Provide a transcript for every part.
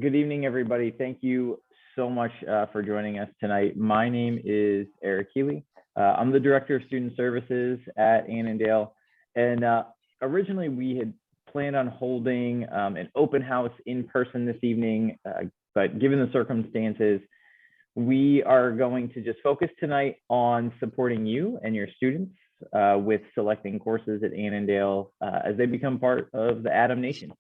Good evening, everybody. Thank you so much for joining us tonight. My name is Eric Healy. I'm the Director of Student Services at Annandale. And originally we had planned on holding an open house in person this evening, but given the circumstances, we are going to just focus tonight on supporting you and your students with selecting courses at Annandale as they become part of the Adam Nation.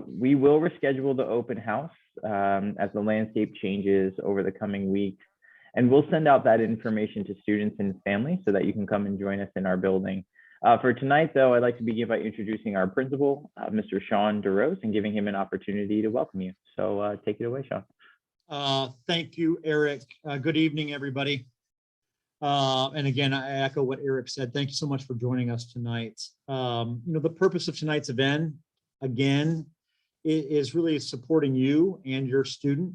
We will reschedule the open house as the landscape changes over the coming weeks, and we'll send out that information to students and families so that you can come and join us in our building. For tonight, though, I'd like to begin by introducing our principal, Mr. Sean DeRose, and giving him an opportunity to welcome you. So take it away, Sean. Thank you, Eric. Good evening, everybody. And again, I echo what Eric said. Thank you so much for joining us tonight. The purpose of tonight's event, again, is really supporting you and your student,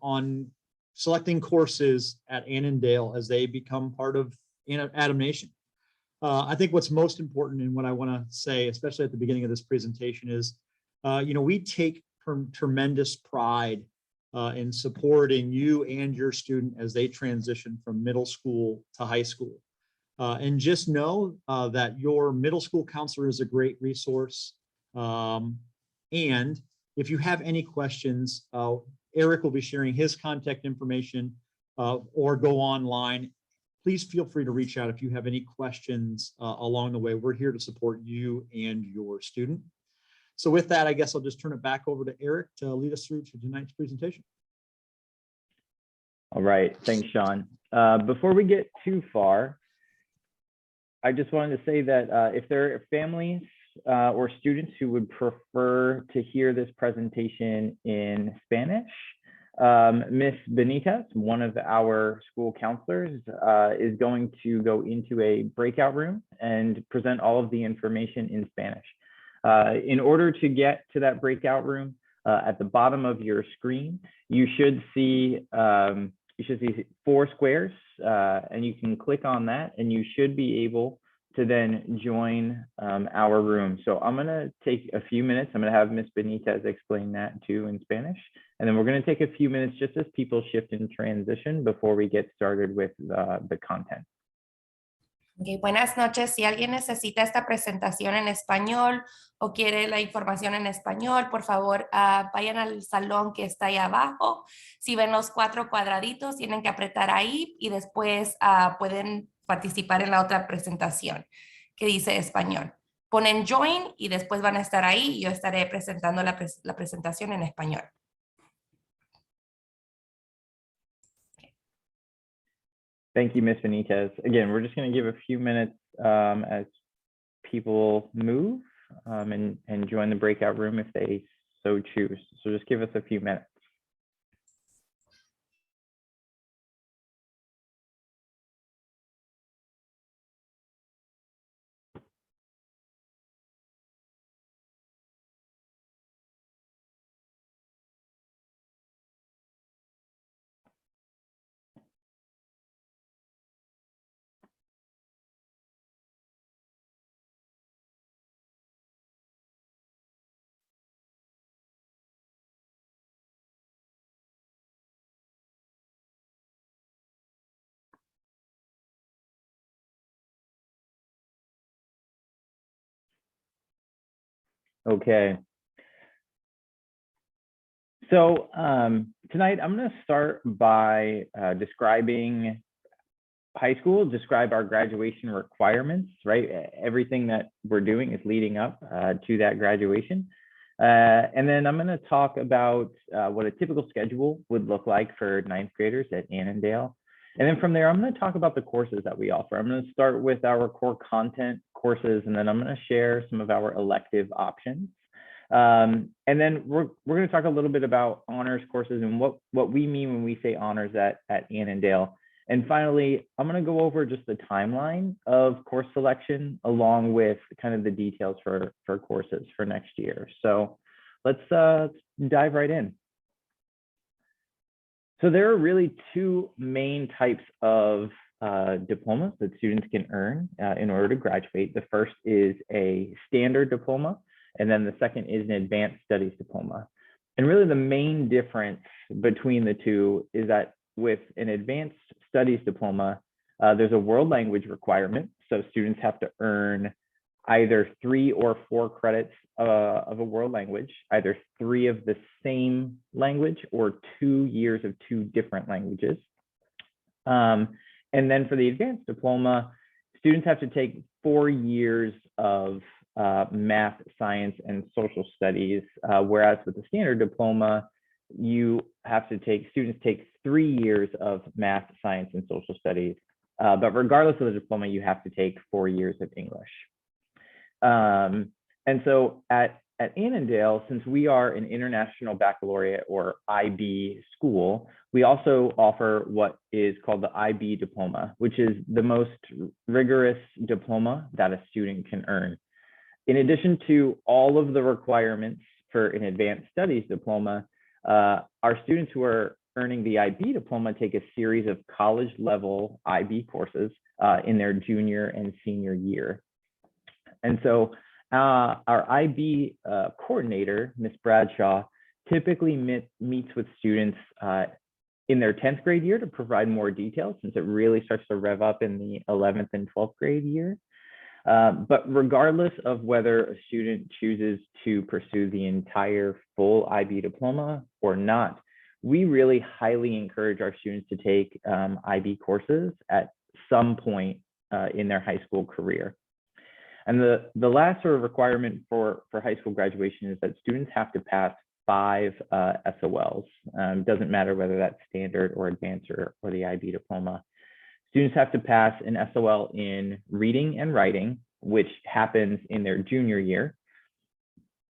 on selecting courses at Annandale as they become part of Adam Nation. I think what's most important and what I want to say, especially at the beginning of this presentation, is, we take tremendous pride in supporting you and your student as they transition from middle school to high school. And just know that your middle school counselor is a great resource. And if you have any questions, Eric will be sharing his contact information or go online. Please feel free to reach out if you have any questions along the way. We're here to support you and your student. So with that, I guess I'll just turn it back over to Eric to lead us through to tonight's presentation. All right, thanks, Sean. Before we get too far, I just wanted to say that if there are families or students who would prefer to hear this presentation in Spanish, Miss Benitez, one of our school counselors, is going to go into a breakout room and present all of the information in Spanish. In order to get to that breakout room, at the bottom of your screen, you should see 4 squares, and you can click on that, and you should be able to then join our room. So I'm going to take a few minutes. I'm going to have Ms. Benitez explain that too in Spanish. And then we're going to take a few minutes just as people shift and transition before we get started with the content. Okay, buenas noches. Si alguien necesita esta presentación en español o quiere la información en español, por favor, vayan al salón que está ahí abajo. Si ven los 4 cuadraditos, tienen que apretar ahí y después pueden participar en la otra presentación que dice español. Ponen join y después van a estar ahí y yo estaré presentando la presentación en español. Thank you, Ms. Benitez. Again, we're just going to give a few minutes as people move and join the breakout room if they so choose. So just give us a few minutes. Okay. So tonight I'm going to start by describing high school, describe our graduation requirements, right? Everything that we're doing is leading up to that graduation. And then I'm going to talk about what a typical schedule would look like for 9th graders at Annandale. And then from there, I'm going to talk about the courses that we offer. I'm going to start with our core content courses, and then I'm going to share some of our elective options. And then we're going to talk a little bit about honors courses and what we mean when we say honors at Annandale. And finally, I'm going to go over just the timeline of course selection along with kind of the details for courses for next year. So let's dive right in. So there are really 2 main types of diplomas that students can earn in order to graduate. The first is a standard diploma, and then the second is an advanced studies diploma. And really the main difference between the two is that with an advanced studies diploma, there's a world language requirement. So students have to earn either 3 or 4 credits of a world language, either 3 of the same language or 2 years of 2 different languages. And then for the advanced diploma, students have to take 4 years of math, science, and social studies, whereas with the standard diploma, students take 3 years of math, science, and social studies. But regardless of the diploma, you have to take 4 years of English. And so at Annandale, since we are an international baccalaureate or IB school, we also offer what is called the IB diploma, which is the most rigorous diploma that a student can earn. In addition to all of the requirements for an advanced studies diploma, our students who are earning the IB diploma take a series of college level IB courses in their junior and senior year. And so our IB coordinator, Ms. Bradshaw, typically meets with students in their 10th grade year to provide more details, since it really starts to rev up in the 11th and 12th grade year. But regardless of whether a student chooses to pursue the entire full IB diploma or not, we really highly encourage our students to take IB courses at some point in their high school career. And the last sort of requirement for high school graduation is that students have to pass 5 SOLs. Doesn't matter whether that's standard or advanced or the IB diploma. Students have to pass an SOL in reading and writing, which happens in their junior year,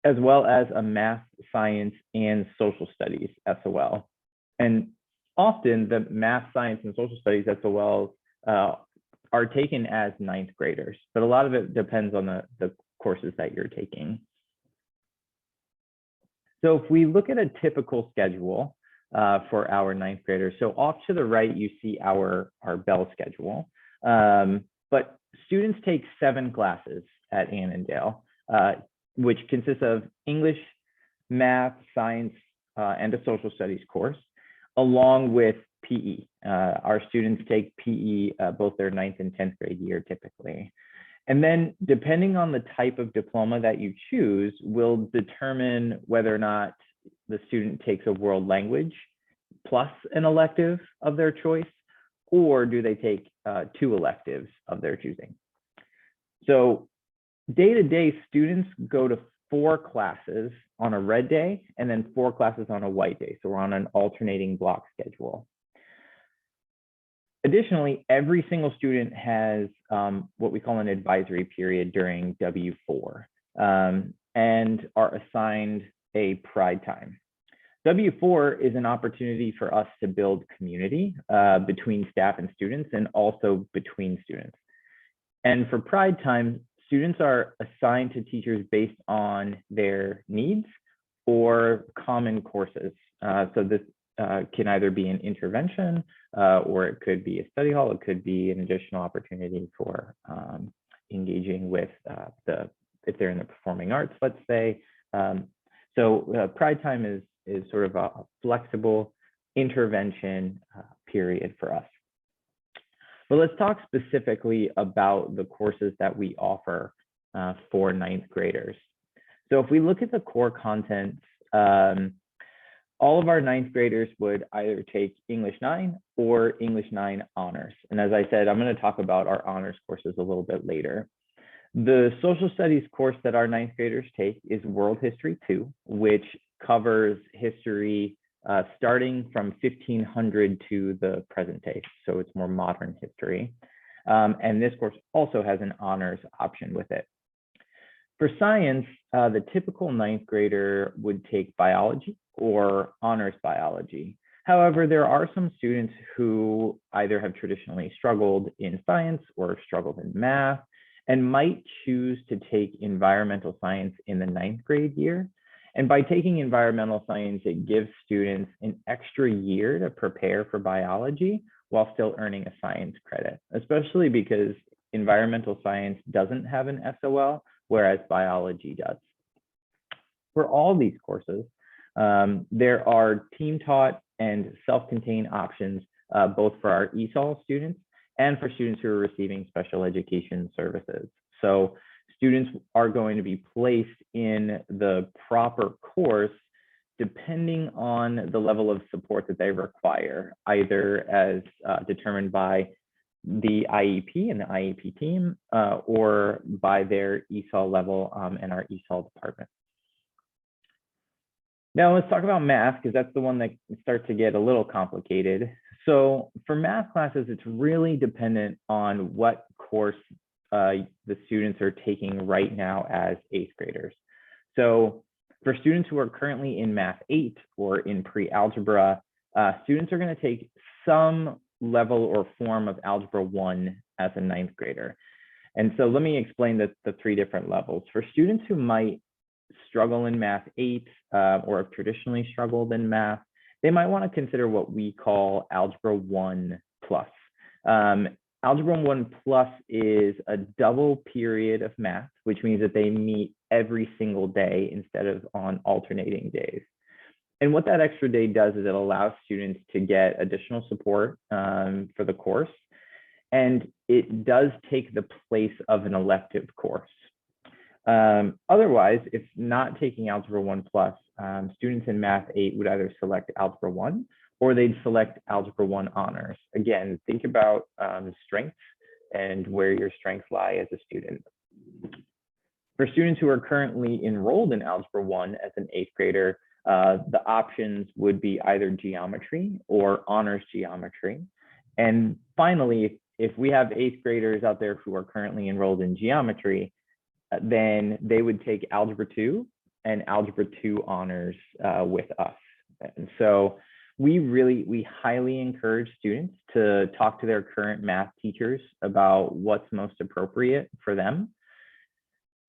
as well as a math, science, and social studies SOL. And often the math, science, and social studies SOLs are taken as 9th graders, but a lot of it depends on the courses that you're taking. So if we look at a typical schedule for our 9th graders, so off to the right, you see our bell schedule, but students take 7 classes at Annandale, which consists of English, math, science, and a social studies course, along with PE. Our students take PE both their 9th and 10th grade year typically. And then depending on the type of diploma that you choose will determine whether or not the student takes a world language plus an elective of their choice, or do they take 2 electives of their choosing. So day to day, students go to 4 classes on a red day and then 4 classes on a white day. So we're on an alternating block schedule. Additionally, every single student has what we call an advisory period during W4 and are assigned a pride time. W4 is an opportunity for us to build community between staff and students, and also between students. And for pride time, students are assigned to teachers based on their needs or common courses. So this can either be an intervention or it could be a study hall. It could be an additional opportunity for engaging with if they're in the performing arts, let's say. So pride time is sort of a flexible intervention period for us. But let's talk specifically about the courses that we offer for 9th graders. So if we look at the core contents, all of our 9th graders would either take English 9 or English 9 honors. And as I said, I'm going to talk about our honors courses a little bit later. The social studies course that our 9th graders take is World History 2, which covers history starting from 1500 to the present day. So it's more modern history. And this course also has an honors option with it. For science, the typical 9th grader would take biology or honors biology. However, there are some students who either have traditionally struggled in science or struggled in math and might choose to take environmental science in the 9th grade year. And by taking environmental science, it gives students an extra year to prepare for biology while still earning a science credit, especially because environmental science doesn't have an SOL, whereas biology does. For all these courses, There are team-taught and self-contained options, both for our ESOL students and for students who are receiving special education services. So students are going to be placed in the proper course depending on the level of support that they require, either as determined by the IEP and the IEP team, or by their ESOL level and our ESOL department. Now let's talk about math, because that's the one that starts to get a little complicated. So for math classes, it's really dependent on what course the students are taking right now as 8th graders. So for students who are currently in Math 8 or in pre-algebra, students are going to take some level or form of Algebra 1 as a 9th grader. And so let me explain the 3 different levels. For students who might struggle in Math 8 or have traditionally struggled in math, they might want to consider what we call Algebra 1 Plus. Algebra 1 Plus is a double period of math, which means that they meet every single day instead of on alternating days. And what that extra day does is it allows students to get additional support for the course, and it does take the place of an elective course. Otherwise, if not taking Algebra 1 Plus, students in Math 8 would either select Algebra 1 or they'd select Algebra 1 Honors. Again, think about strengths and where your strengths lie as a student. For students who are currently enrolled in Algebra 1 as an 8th grader, the options would be either geometry or honors geometry. And finally, if we have 8th graders out there who are currently enrolled in geometry, then they would take Algebra 2 and Algebra 2 honors with us. And so we highly encourage students to talk to their current math teachers about what's most appropriate for them.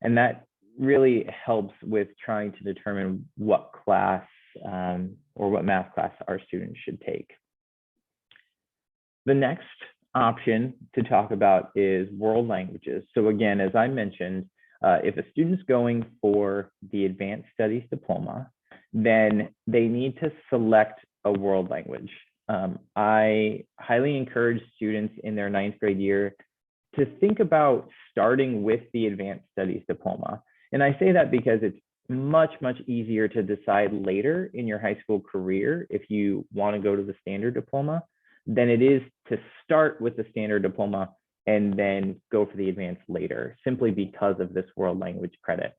And that really helps with trying to determine what class or what math class our students should take. The next option to talk about is world languages. So again, as I mentioned, if a student's going for the Advanced Studies Diploma, then they need to select a world language. I highly encourage students in their 9th grade year to think about starting with the Advanced Studies Diploma. And I say that because it's much easier to decide later in your high school career if you want to go to the standard diploma than it is to start with the standard diploma and then go for the advanced later, simply because of this world language credit.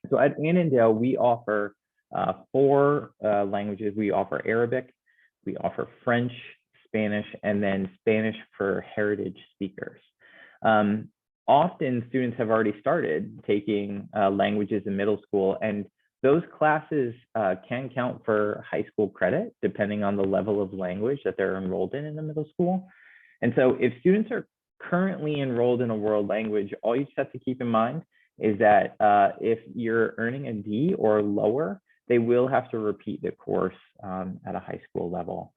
So at Annandale, we offer 4 languages. We offer Arabic, we offer French, Spanish, and then Spanish for heritage speakers. Often students have already started taking languages in middle school, and those classes can count for high school credit depending on the level of language that they're enrolled in the middle school. And so if students are currently enrolled in a world language, all you just have to keep in mind is that if you're earning a D or lower, they will have to repeat the course at a high school level.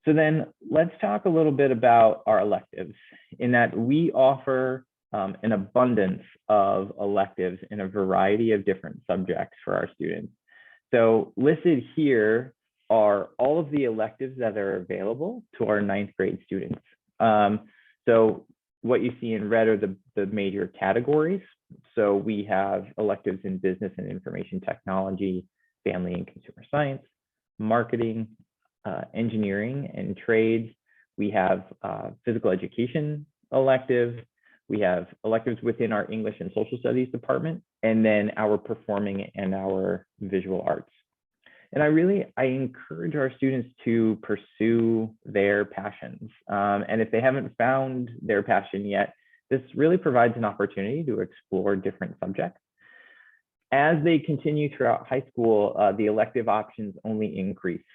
So then let's talk a little bit about our electives, in that we offer an abundance of electives in a variety of different subjects for our students. So listed here are all of the electives that are available to our 9th grade students. So what you see in red are the major categories. So we have electives in business and information technology, family and consumer science, marketing, engineering and trades. We have physical education electives. We have electives within our English and social studies department, and then our performing and our visual arts. And I encourage our students to pursue their passions. And if they haven't found their passion yet, this really provides an opportunity to explore different subjects. As they continue throughout high school, the elective options only increase,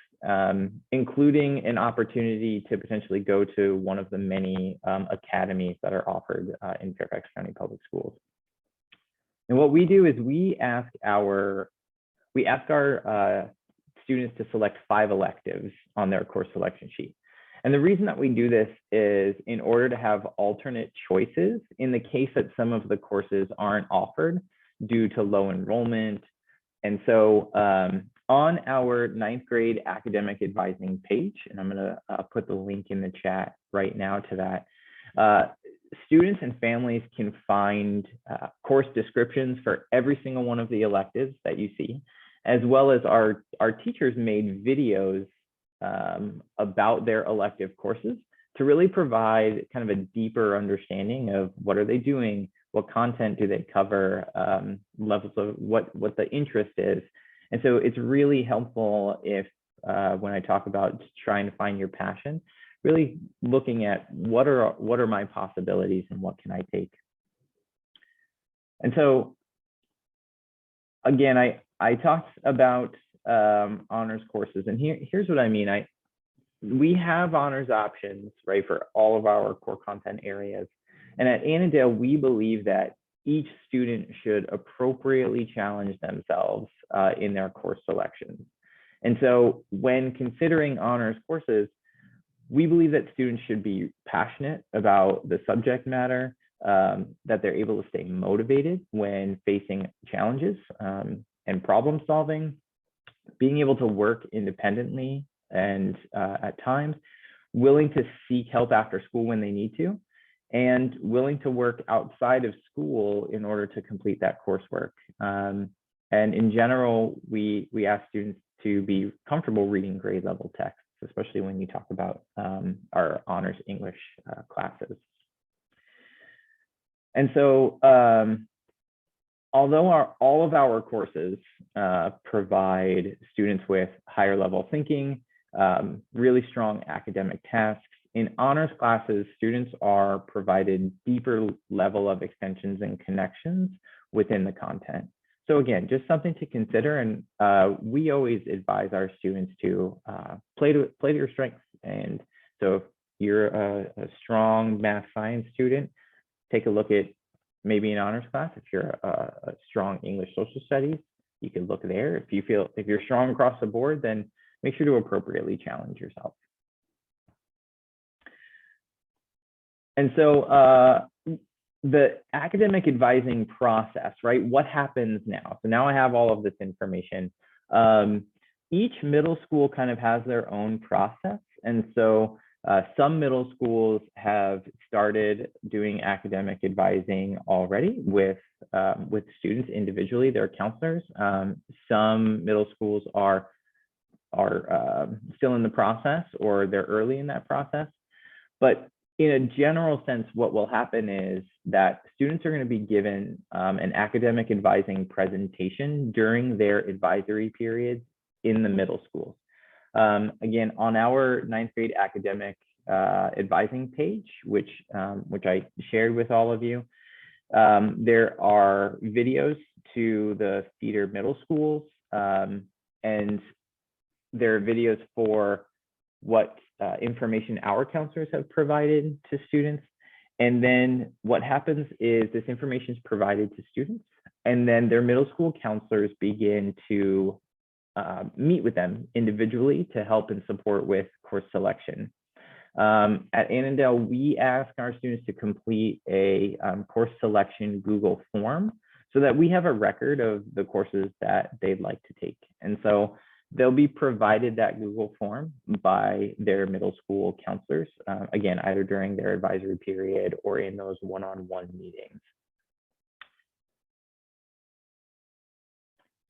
including an opportunity to potentially go to one of the many academies that are offered in Fairfax County Public Schools. And what we do is we ask our students to select 5 electives on their course selection sheet. And the reason that we do this is in order to have alternate choices in the case that some of the courses aren't offered due to low enrollment. And so on our 9th grade academic advising page, and I'm going to put the link in the chat right now to that, students and families can find course descriptions for every single one of the electives that you see, as well as our teachers made videos about their elective courses to really provide kind of a deeper understanding of what are they doing, what content do they cover, levels of what the interest is. And so it's really helpful if when I talk about just trying to find your passion, really looking at what are my possibilities and what can I take. And so again, I talked about honors courses, and here's what I mean. We have honors options, right, for all of our core content areas. And at Annandale, we believe that each student should appropriately challenge themselves in their course selections. And so when considering honors courses, we believe that students should be passionate about the subject matter, that they're able to stay motivated when facing challenges and problem solving, being able to work independently and at times, willing to seek help after school when they need to, and willing to work outside of school in order to complete that coursework. And in general, we ask students to be comfortable reading grade level texts, especially when you talk about our honors English classes. And so although all of our courses provide students with higher level thinking, really strong academic tasks, in honors classes, students are provided deeper level of extensions and connections within the content. So again, just something to consider, and we always advise our students to play to your strengths. And so if you're a strong math science student, take a look at maybe an honors class. If you're a strong English social studies, you can look there. If you're strong across the board, then make sure to appropriately challenge yourself. And so the academic advising process, right? What happens now? So now I have all of this information. Each middle school kind of has their own process. And so some middle schools have started doing academic advising already with students individually, their counselors. Some middle schools are still in the process, or they're early in that process. But in a general sense, what will happen is that students are going to be given an academic advising presentation during their advisory periods in the middle schools. Again, on our 9th grade academic advising page, which I shared with all of you, there are videos to the feeder middle schools, and there are videos for what information our counselors have provided to students. And then what happens is this information is provided to students, and then their middle school counselors begin to meet with them individually to help and support with course selection. At Annandale, we ask our students to complete a course selection Google form so that we have a record of the courses that they'd like to take. And so they'll be provided that Google form by their middle school counselors, again, either during their advisory period or in those one-on-one meetings.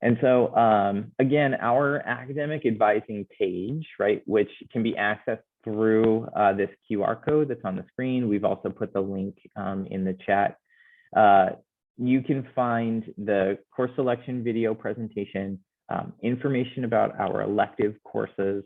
And so, again, our academic advising page, right, which can be accessed through this QR code that's on the screen. We've also put the link in the chat. You can find the course selection video presentation, information about our elective courses,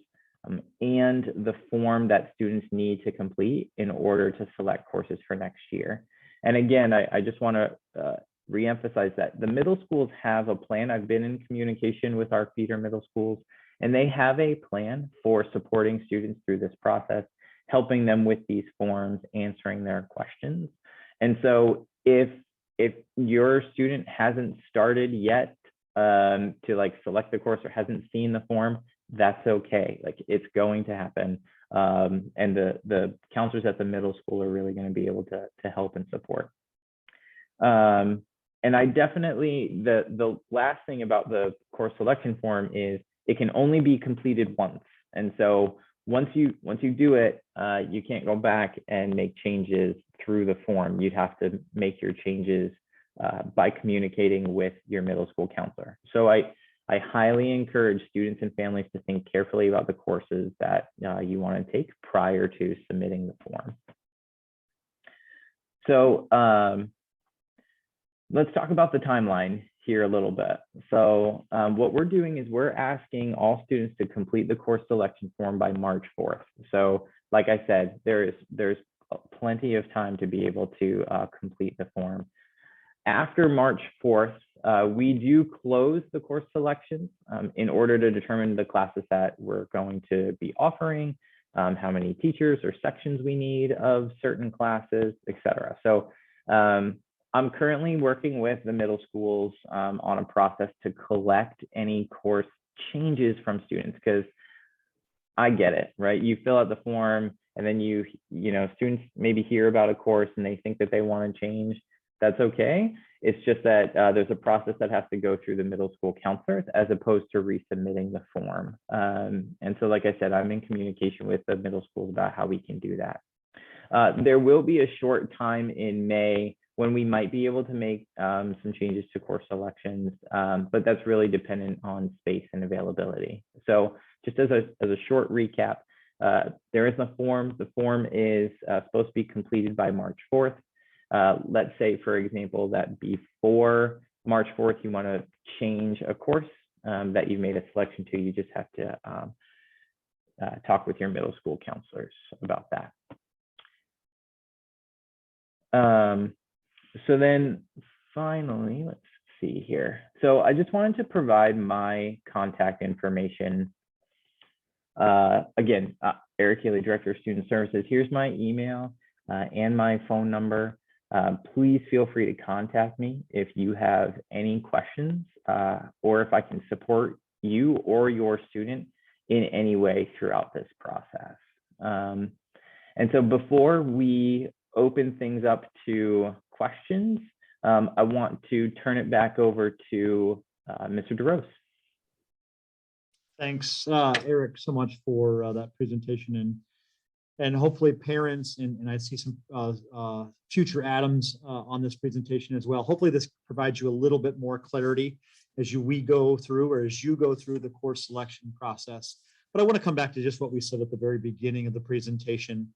and the form that students need to complete in order to select courses for next year. And again, I just want to reemphasize that the middle schools have a plan. I've been in communication with our feeder middle schools, and they have a plan for supporting students through this process, helping them with these forms, answering their questions. And so if your student hasn't started yet to like select the course or hasn't seen the form, that's okay. Like, it's going to happen. And the counselors at the middle school are really going to be able to help and support. And I definitely, the last thing about the course selection form is it can only be completed once. And so once you do it, you can't go back and make changes through the form. You'd have to make your changes by communicating with your middle school counselor. So I highly encourage students and families to think carefully about the courses that you want to take prior to submitting the form. So let's talk about the timeline here a little bit. So what we're doing is we're asking all students to complete the course selection form by March 4th. So like I said, there's plenty of time to be able to complete the form. After March 4th, we do close the course selections in order to determine the classes that we're going to be offering, how many teachers or sections we need of certain classes, etc. So I'm currently working with the middle schools on a process to collect any course changes from students, because I get it, right? You fill out the form and then you know, students maybe hear about a course and they think that they want to change. That's okay. It's just that there's a process that has to go through the middle school counselors as opposed to resubmitting the form. And so, like I said, I'm in communication with the middle schools about how we can do that. There will be a short time in May when we might be able to make some changes to course selections, but that's really dependent on space and availability. So just as a short recap, there is a form. The form is supposed to be completed by March 4th. Let's say, for example, that before March 4th, you want to change a course that you made a selection to. You just have to talk with your middle school counselors about that. So then finally, let's see here. So I just wanted to provide my contact information. Again, Eric Healy, Director of Student Services. Here's my email and my phone number. Please feel free to contact me if you have any questions or if I can support you or your student in any way throughout this process. And so before we open things up to questions, I want to turn it back over to Mr. DeRose. Thanks, Eric, so much for that presentation, and hopefully parents, and I see some future Adams on this presentation as well. Hopefully this provides you a little bit more clarity as you go through the course selection process. But I want to come back to just what we said at the very beginning of the presentation,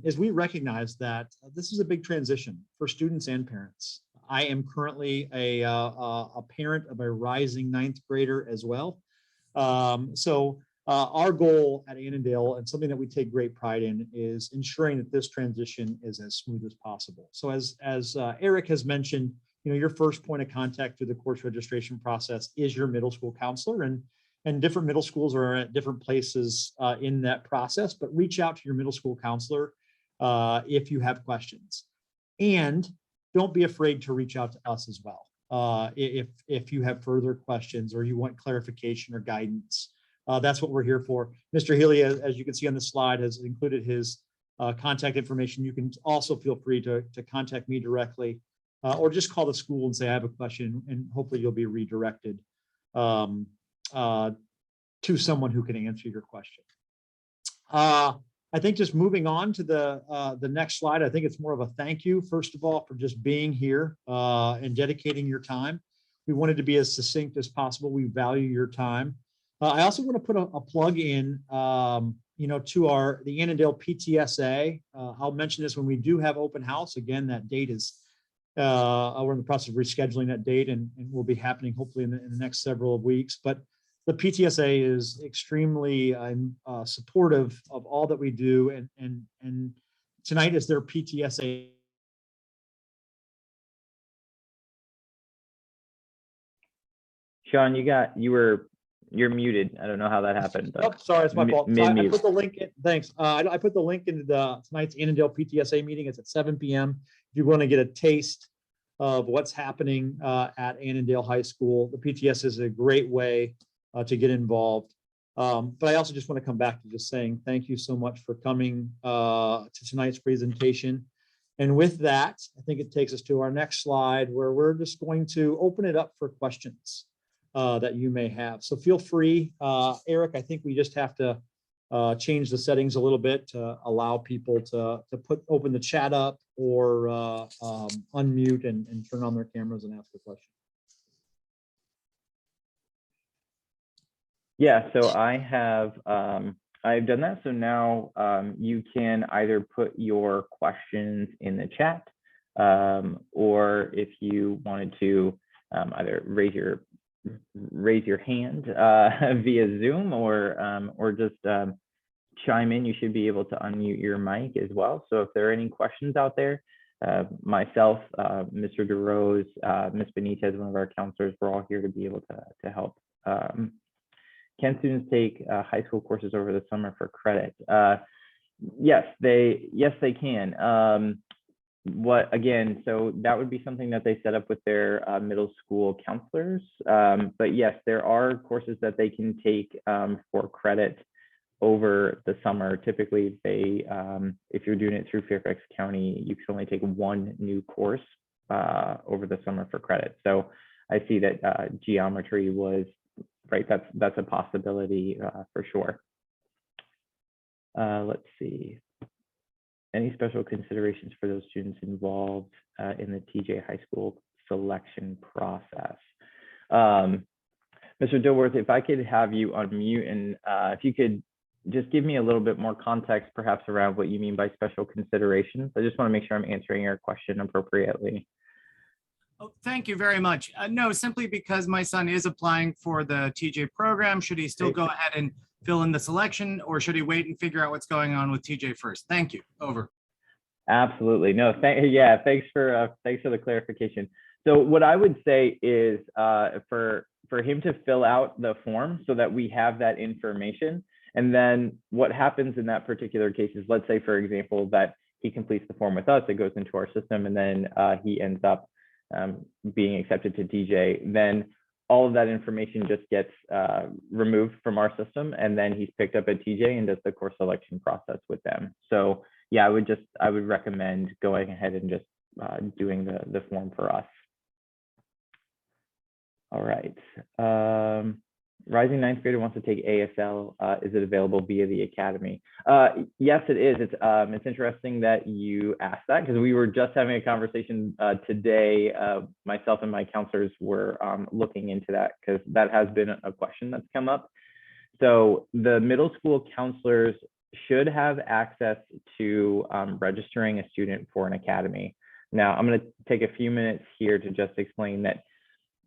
is we recognize that this is a big transition for students and parents. I am currently a parent of a rising 9th grader as well. Our goal at Annandale, and something that we take great pride in, is ensuring that this transition is as smooth as possible. So as Eric has mentioned, your first point of contact through the course registration process is your middle school counselor, and different middle schools are at different places in that process, but reach out to your middle school counselor if you have questions. And don't be afraid to reach out to us as well if you have further questions or you want clarification or guidance. That's what we're here for. Mr. Healy, as you can see on the slide, has included his contact information. You can also feel free to contact me directly or just call the school and say, I have a question, and hopefully you'll be redirected to someone who can answer your question. I think just moving on to the next slide, I think it's more of a thank you, first of all, for just being here and dedicating your time. We wanted to be as succinct as possible. We value your time. I also want to put a plug in, to the Annandale PTSA. I'll mention this when we do have open house. Again, that date is, we're in the process of rescheduling that date, and will be happening hopefully in the next several weeks. But the PTSA is extremely supportive of all that we do, and tonight is their PTSA. Sean, you're muted. I don't know how that happened. But oh, sorry, it's my fault. So I put the link in. Thanks. I put the link into tonight's Annandale PTSA meeting. It's at 7 p.m. If you want to get a taste of what's happening at Annandale High School, the PTS is a great way to get involved. But I also just want to come back to just saying thank you so much for coming to tonight's presentation. And with that, I think it takes us to our next slide where we're just going to open it up for questions that you may have. So feel free. Eric, I think we just have to change the settings a little bit to allow people to open the chat up or unmute and turn on their cameras and ask a question. Yeah, so I've done that. So now you can either put your questions in the chat, or if you wanted to either raise your hand via Zoom, or just chime in, you should be able to unmute your mic as well. So if there are any questions out there, myself, Mr. DeRose, Ms. Benitez, one of our counselors, we're all here to be able to help. Can students take high school courses over the summer for credit? Yes, they can. So that would be something that they set up with their middle school counselors. But yes, there are courses that they can take for credit over the summer. Typically, if you're doing it through Fairfax County, you can only take one new course over the summer for credit. So I see that geometry was right. That's a possibility for sure. Let's see. Any special considerations for those students involved in the TJ High School selection process? Mr. Dilworth, if I could have you unmute, and if you could just give me a little bit more context perhaps around what you mean by special considerations. I just want to make sure I'm answering your question appropriately. Oh, thank you very much. No, simply because my son is applying for the TJ program, should he still go ahead and fill in the selection, or should he wait and figure out what's going on with TJ first? Thank you. Over. Absolutely. No, thanks for the clarification. So what I would say is for him to fill out the form so that we have that information. And then what happens in that particular case is, let's say, for example, that he completes the form with us, it goes into our system, and then he ends up being accepted to TJ. Then all of that information just gets removed from our system, and then he's picked up at TJ and does the course selection process with them. So yeah, I would recommend going ahead and just doing the form for us. All right. Rising ninth grader wants to take ASL. Is it available via the academy? Yes, it is. It's interesting that you asked that, because we were just having a conversation today. Myself and my counselors were looking into that, because that has been a question that's come up. So the middle school counselors should have access to registering a student for an academy. Now, I'm going to take a few minutes here to just explain that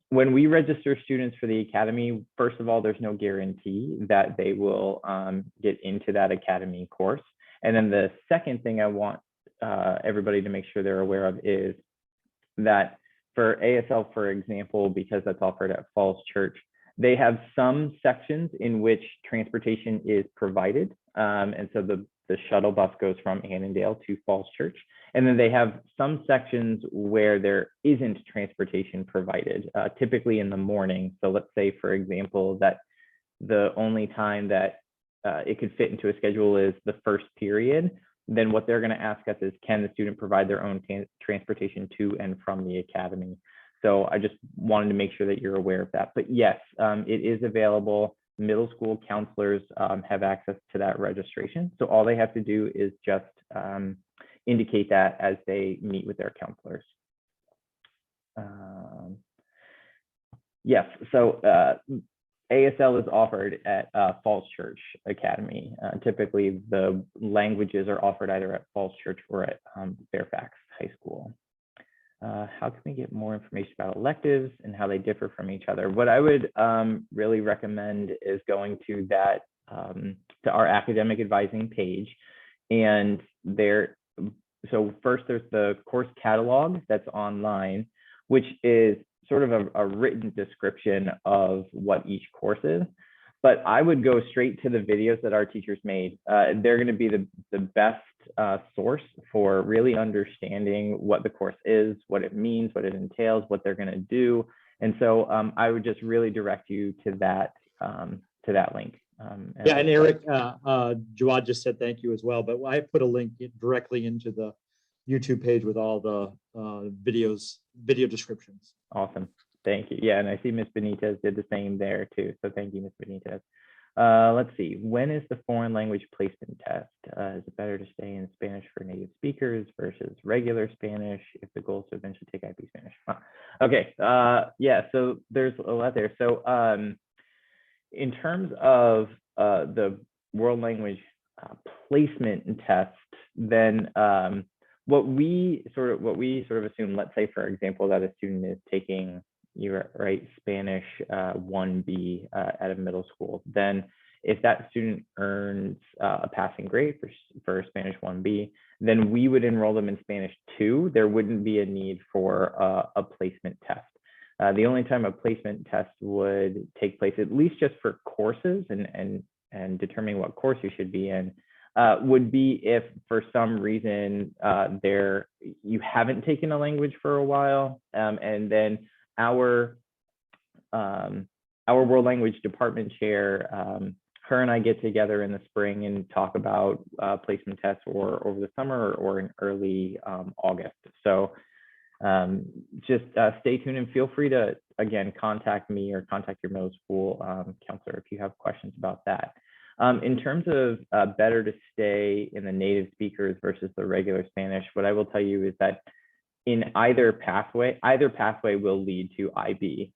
when we register students for the academy, first of all, there's no guarantee that they will get into that academy course. And then the second thing I want everybody to make sure they're aware of is that for ASL, for example, because that's offered at Falls Church, they have some sections in which transportation is provided. And so the shuttle bus goes from Annandale to Falls Church. And then they have some sections where there isn't transportation provided, typically in the morning. So let's say, for example, that the only time that it could fit into a schedule is the first period. Then what they're going to ask us is, can the student provide their own transportation to and from the academy? So I just wanted to make sure that you're aware of that. But yes, it is available. Middle school counselors have access to that registration. So all they have to do is just indicate that as they meet with their counselors. Yes, so ASL is offered at Falls Church Academy. Typically, the languages are offered either at Falls Church or at Fairfax High School. How can we get more information about electives and how they differ from each other? What I would really recommend is going to that to our academic advising page, and so first there's the course catalog that's online, which is sort of a written description of what each course is. But I would go straight to the videos that our teachers made. They're going to be the best source for really understanding what the course is, what it means, what it entails, what they're going to do. And so I would just really direct you to that link. Yeah, and Eric, Jawad just said thank you as well, but I put a link directly into the YouTube page with all the video descriptions. Awesome. Thank you. Yeah, and I see Ms. Benitez did the same there too. So thank you, Ms. Benitez. Let's see. When is the foreign language placement test? Is it better to stay in Spanish for native speakers versus regular Spanish if the goal is to eventually take IB Spanish? Huh. Okay. Yeah. So there's a lot there. So in terms of the world language placement test, then what we sort of assume, let's say, for example, that a student is taking Spanish 1B at a middle school, then if that student earns a passing grade for Spanish 1B, then we would enroll them in Spanish 2. There wouldn't be a need for a placement test. The only time a placement test would take place, at least just for courses and determining what course you should be in, would be if for some reason you haven't taken a language for a while, and then our world language department chair, her and I get together in the spring and talk about placement tests or over the summer or in early August. So just stay tuned and feel free to, again, contact me or contact your middle school counselor if you have questions about that. In terms of better to stay in the native speakers versus the regular Spanish, what I will tell you is that in either pathway will lead to IB.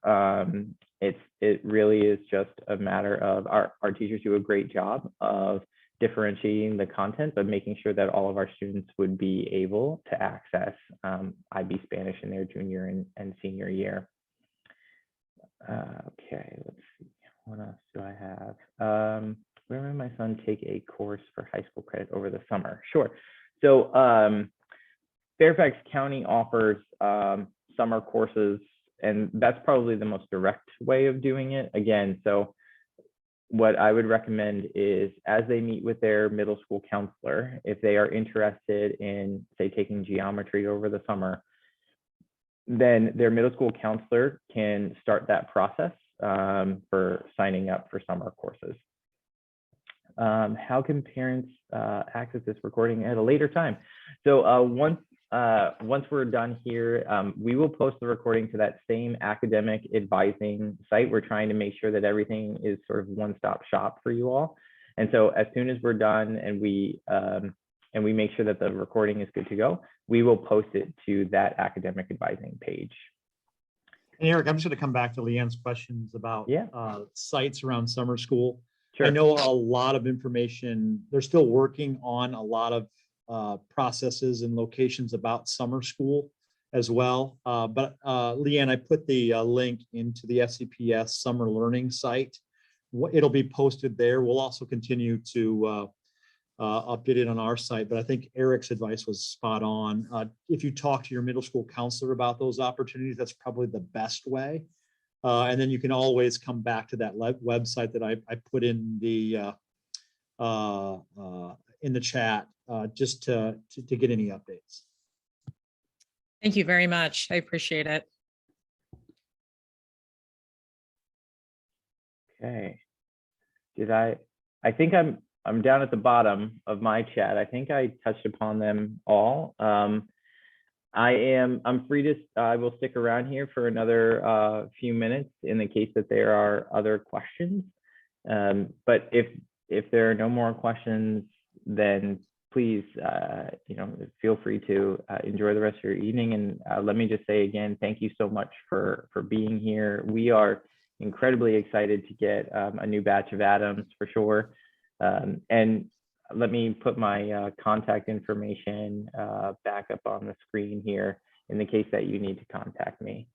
It really is just a matter of our teachers do a great job of differentiating the content, but making sure that all of our students would be able to access IB Spanish in their junior and senior year. Okay, let's see. What else do I have? Where will my son take a course for high school credit over the summer? Sure. So Fairfax County offers summer courses, and that's probably the most direct way of doing it. Again, so what I would recommend is as they meet with their middle school counselor, if they are interested in, say, taking geometry over the summer, then their middle school counselor can start that process for signing up for summer courses. How can parents access this recording at a later time? So once we're done here, we will post the recording to that same academic advising site. We're trying to make sure that everything is sort of one-stop shop for you all. And so as soon as we're done and we make sure that the recording is good to go, we will post it to that academic advising page. And Eric, I'm just going to come back to Leanne's questions about sites around summer school. Sure. I know a lot of information. They're still working on a lot of processes and locations about summer school as well. But Leanne, I put the link into the SCPS summer learning site. It'll be posted there. We'll also continue to update it on our site, but I think Eric's advice was spot on. If you talk to your middle school counselor about those opportunities, that's probably the best way. And then you can always come back to that website that I put in the chat just to get any updates. Thank you very much. I appreciate it. Okay. I think I'm down at the bottom of my chat. I think I touched upon them all. I'm free to, I will stick around here for another few minutes in the case that there are other questions. But if there are no more questions, then please, feel free to enjoy the rest of your evening. And let me just say again, thank you so much for being here. We are incredibly excited to get a new batch of Adams for sure. And let me put my contact information back up on the screen here in the case that you need to contact me.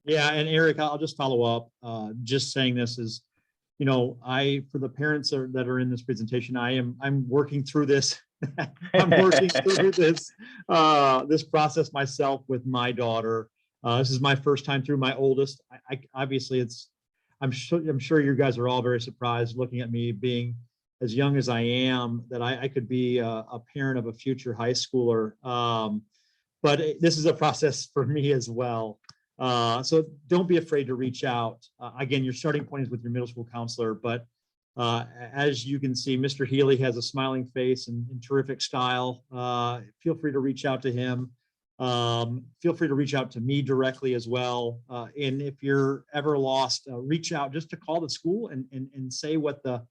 Yeah, and Eric, I'll just follow up. Just saying this is, for the parents that are in this presentation, I'm working through this. I'm working through this process myself with my daughter. This is my first time through my oldest. Obviously I'm sure you guys are all very surprised looking at me being as young as I am, that I could be a parent of a future high schooler. But this is a process for me as well. So don't be afraid to reach out. Again, your starting point is with your middle school counselor, but As you can see, Mr. Healy has a smiling face and terrific style. Feel free to reach out to him. Feel free to reach out to me directly as well. And if you're ever lost, reach out just to call the school and say what the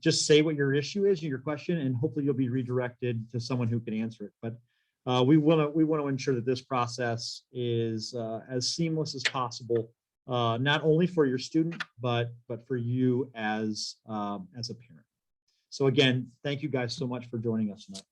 just say what your issue is, your question, and hopefully you'll be redirected to someone who can answer it. But we want to ensure that this process is as seamless as possible, not only for your student, but for you as a parent. So again, thank you guys so much for joining us tonight.